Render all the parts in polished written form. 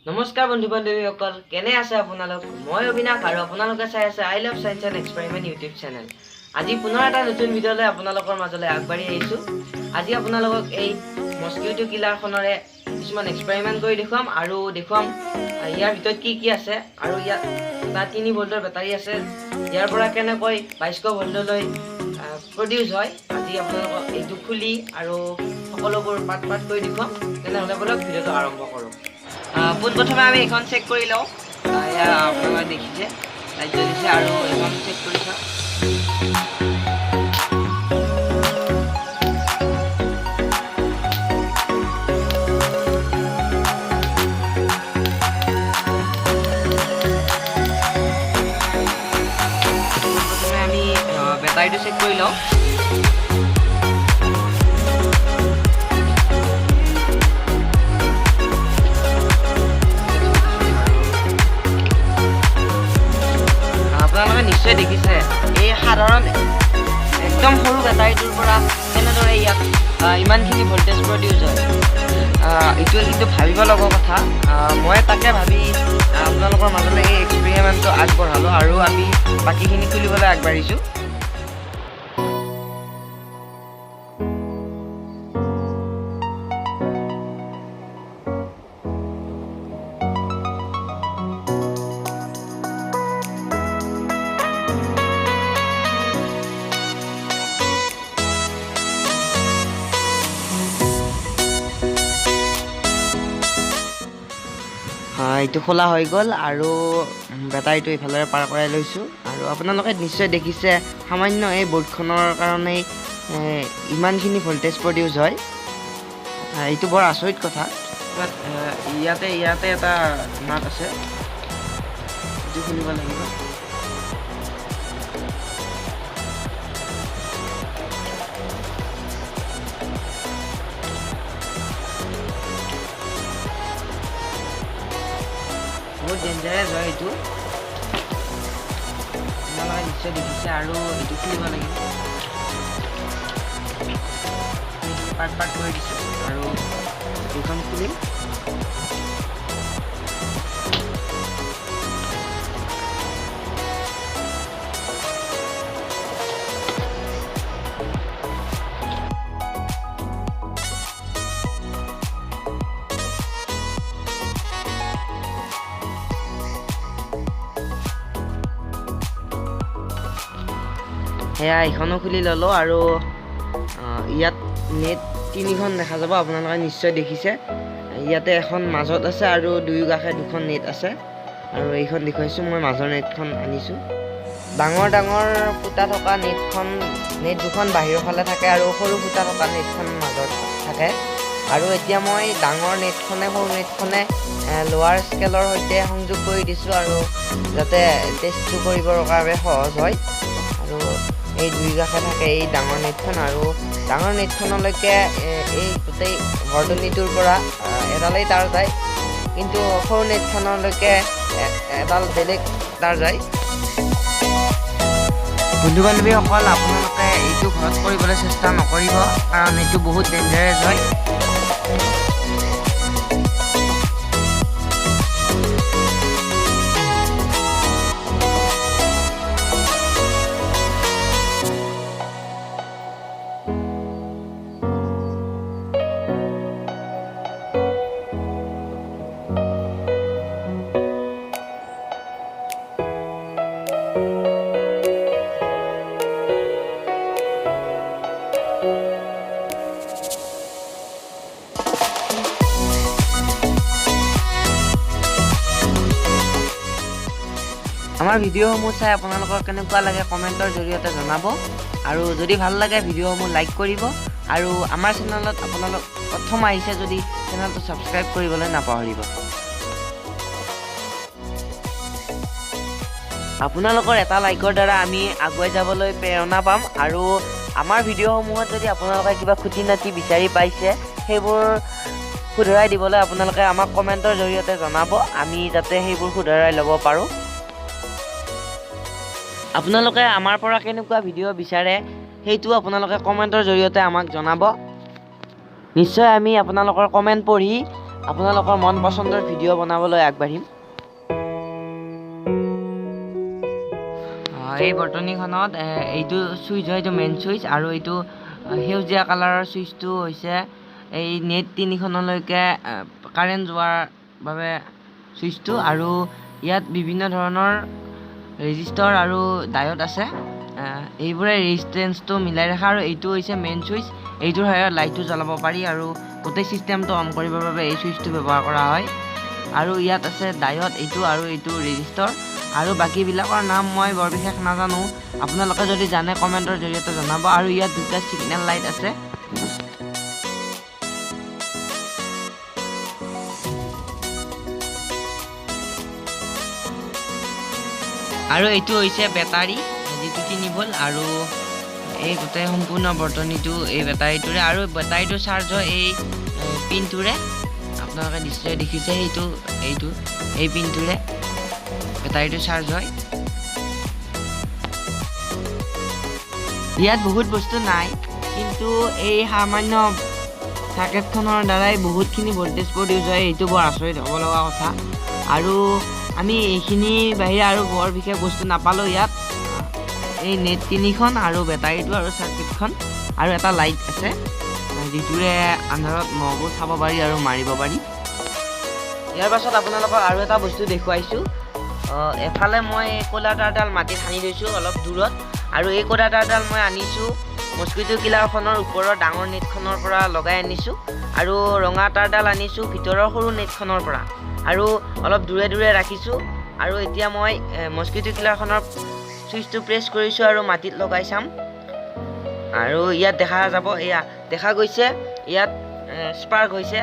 নমস্কাৰ বন্ধু বান্ধৱীসকল, কেনে আছে আপোনালোক? মই অবিনাশ আৰু আপোনালোকে চাই আছে I love science and experiment YouTube channel. আজি পুনৰ এটা নতুন ভিডিঅ'লৈ আপোনালোকৰ মাজলৈ আগবাঢ়ি আহিছোঁ। আজি আপোনালোকক এই মস্কিউটো কিলাৰখনৰে কিছুমান এক্সপেৰিমেণ্ট কৰি দেখুৱাম আৰু দেখুৱাম ইয়াৰ ভিতৰত কি আছে। আৰু ইয়াত এটা 3 ভল্টৰ বেটাৰী আছে, ইয়াৰ পৰা কেনেকৈ 2200 ভল্টলৈ প্ৰডিউচ হয়। আজি আপোনালোকক এইটো খুলি আৰু সকলোবোৰ পাৰ্ট কৰি দেখুৱাম। তেনেহ'লে বলক ভিডিঅ'টো আৰম্ভ কৰোঁ। পোনপ্ৰথমে আমি এইখন চেক কৰি লওঁ। এয়া আপোনালোকে দেখিছে লাইট জ্বলিছে আৰু এইখন চেক কৰি চাওঁ। পোনপ্ৰথমে আমি বেটাৰীটো চেক কৰি লওঁ। আপোনালোকে নিশ্চয় দেখিছে এই সাধাৰণ একদম সৰু বেটাৰীটোৰ পৰা কেনেদৰে ইয়াত ইমানখিনি ভল্টেজ প্ৰডিউচ হয়। এইটো কিন্তু ভাবিব লগা কথা। মই তাকে ভাবি আপোনালোকৰ মাজলৈ এই এক্সপেৰিমেণ্টটো আগবঢ়ালোঁ আৰু আমি বাকীখিনি খুলিবলৈ আগবাঢ়িছোঁ। এইটো খোলা হৈ গ'ল আৰু বেটাৰীটো ইফালে পাৰ কৰাই লৈছোঁ। আৰু আপোনালোকে নিশ্চয় দেখিছে সামান্য এই বৰ্ডখনৰ কাৰণেই ইমানখিনি ভল্টেজ প্ৰডিউচ হয়। এইটো বৰ আচৰিত কথা। ইয়াতে এটা নাট আছে, এইটো খুলিব লাগিব। বহুত ডেঞ্জাৰাছ হয় এইটো, আপোনালোকে নিশ্চয় দেখিছে। আৰু এইটো খুলিব লাগিব। পাৰ্ট কৰি দিছোঁ আৰু এইখন খুলিম। সেয়া এইখনো খুলি ল'লোঁ আৰু ইয়াত নেট 3খন দেখা যাব, আপোনালোকে নিশ্চয় দেখিছে। ইয়াতে এখন মাজত আছে আৰু দুয়ো কাষে 2খন নেট আছে। আৰু এইখন দেখুৱাইছোঁ, মই মাজৰ নেটখন আনিছোঁ। ডাঙৰ ফুটা থকা নেট 2খন বাহিৰৰ ফালে থাকে আৰু সৰু ফুটা থকা নেটখন মাজত থাকে। আৰু এতিয়া মই ডাঙৰ নেটখনে সৰু নেটখনে লোৱাৰ স্কেলৰ সৈতে সংযোগ কৰি দিছোঁ আৰু যাতে টেষ্টটো কৰিবৰ কাৰণে সহজ হয়। আৰু এই দুই কাষে থাকে এই ডাঙৰ নেটখন, আৰু ডাঙৰ নেটখনলৈকে এই গোটেই বৰ্তনীটোৰ পৰা এডালেই তাঁৰ যায়, কিন্তু সৰু নেটখনলৈকে এডাল বেলেগ তাঁৰ যায়। বন্ধু বান্ধৱীসকল, আপোনালোকে এইটো ঘৰত কৰিবলৈ চেষ্টা নকৰিব, কাৰণ এইটো বহুত ডেঞ্জাৰাছ হয়। আমাৰ ভিডিঅ'সমূহ চাই আপোনালোকৰ কেনেকুৱা লাগে কমেণ্টৰ জৰিয়তে জনাব। আৰু যদি ভাল লাগে ভিডিঅ'সমূহ লাইক কৰিব, আৰু আমাৰ চেনেলত আপোনালোক প্ৰথম আহিছে যদি চেনেলটো ছাবস্ক্ৰাইব কৰিবলৈ নাপাহৰিব। আপোনালোকৰ এটা লাইকৰ দ্বাৰা আমি আগুৱাই যাবলৈ প্ৰেৰণা পাম। আৰু আমাৰ ভিডিঅ'সমূহত যদি আপোনালোকে কিবা খুঁটি নাটি বিচাৰি পাইছে, সেইবোৰ শুধৰাই দিবলৈ আপোনালোকে আমাক কমেণ্টৰ জৰিয়তে জনাব, আমি যাতে সেইবোৰ শুধৰাই ল'ব পাৰোঁ। আপোনালোকে আমাৰ পৰা কেনেকুৱা ভিডিঅ' বিচাৰে সেইটো আপোনালোকে কমেণ্টৰ জৰিয়তে আমাক জনাব। নিশ্চয় আমি আপোনালোকৰ কমেণ্ট পঢ়ি আপোনালোকৰ মন পচন্দৰ ভিডিঅ' বনাবলৈ আগবাঢ়িম। এই বৰ্তনীখনত এইটো চুইচ হয়, এইটো মেইন চুইচ, আৰু এইটো সেউজীয়া কালাৰৰ চুইচটো হৈছে এই নেট 3খনলৈকে কাৰেণ্ট যোৱাৰ বাবে চুইচটো। আৰু ইয়াত বিভিন্ন ধৰণৰ ৰেজিষ্টৰ আৰু ডায়োড আছে, এইবোৰে ৰেজিষ্টেঞ্চটো মিলাই ৰাখে। আৰু এইটো হৈছে মেইন চুইচ, এইটোৰ সহায়ত লাইটটো জ্বলাব পাৰি আৰু গোটেই চিষ্টেমটো অন কৰিবৰ বাবে এই চুইচটো ব্যৱহাৰ কৰা হয়। আৰু ইয়াত আছে ডায়োড, এইটো আৰু এইটো ৰেজিষ্টৰ, আৰু বাকীবিলাকৰ নাম মই বৰ বিশেষ নাজানো, আপোনালোকে যদি জানে কমেণ্টৰ জৰিয়তে জনাব। আৰু ইয়াত দুটা ছিগনেল লাইট আছে। আৰু এইটো হৈছে বেটাৰী, যিটো 3 ভোল্ট, আৰু এই গোটেই সম্পূৰ্ণ বৰ্তনীটো এই বেটাৰীটোৰে। আৰু বেটাৰীটো চাৰ্জ হয় এই পিনটোৰে, আপোনালোকে নিশ্চয় দেখিছে, এই পিনটোৰে বেটাৰীটো চাৰ্জ হয়। ইয়াত বহুত বস্তু নাই, কিন্তু এই সামান্য চাৰ্কিটখনৰ দ্বাৰাই বহুতখিনি ভল্টেজ প্ৰডিউচ হয়, এইটো বৰ আচৰিত হ'ব লগা কথা। আৰু আমি এইখিনি বাহিৰে আৰু বৰ বিশেষ বস্তু নাপালোঁ ইয়াত। এই নেট 3খন আৰু বেটাৰীটো আৰু চাৰ্কিটখন আৰু এটা লাইট আছে, যিটোৰে আন্ধাৰত মহবোৰ চাব পাৰি আৰু মাৰিব পাৰি। ইয়াৰ পাছত আপোনালোকক আৰু এটা বস্তু দেখুৱাইছোঁ। এফালে মই ক'লা তাঁৰডাল মাটিত সানি লৈছোঁ অলপ দূৰত, আৰু এই ক'লা তাঁৰডাল মই আনিছোঁ মস্কিটো কিলাৰখনৰ ওপৰৰ ডাঙৰ নেটখনৰ পৰা লগাই আনিছোঁ, আৰু ৰঙা তাঁৰডাল আনিছোঁ ভিতৰৰ সৰু নেটখনৰ পৰা, আৰু অলপ দূৰে দূৰে ৰাখিছোঁ। আৰু এতিয়া মই মস্কিটো কিলাৰখনৰ চুইচটো প্ৰেছ কৰিছোঁ আৰু মাটিত লগাই চাম। আৰু ইয়াত দেখা গৈছে ইয়াত স্পাৰ্ক হৈছে।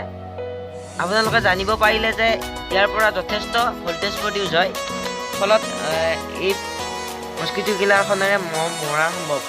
আপোনালোকে জানিব পাৰিলে যে ইয়াৰ পৰা যথেষ্ট ভল্টেজ প্ৰডিউচ হয়, ফলত এই মস্কিটো কিলাৰখনেৰে মহ মৰা সম্ভৱ।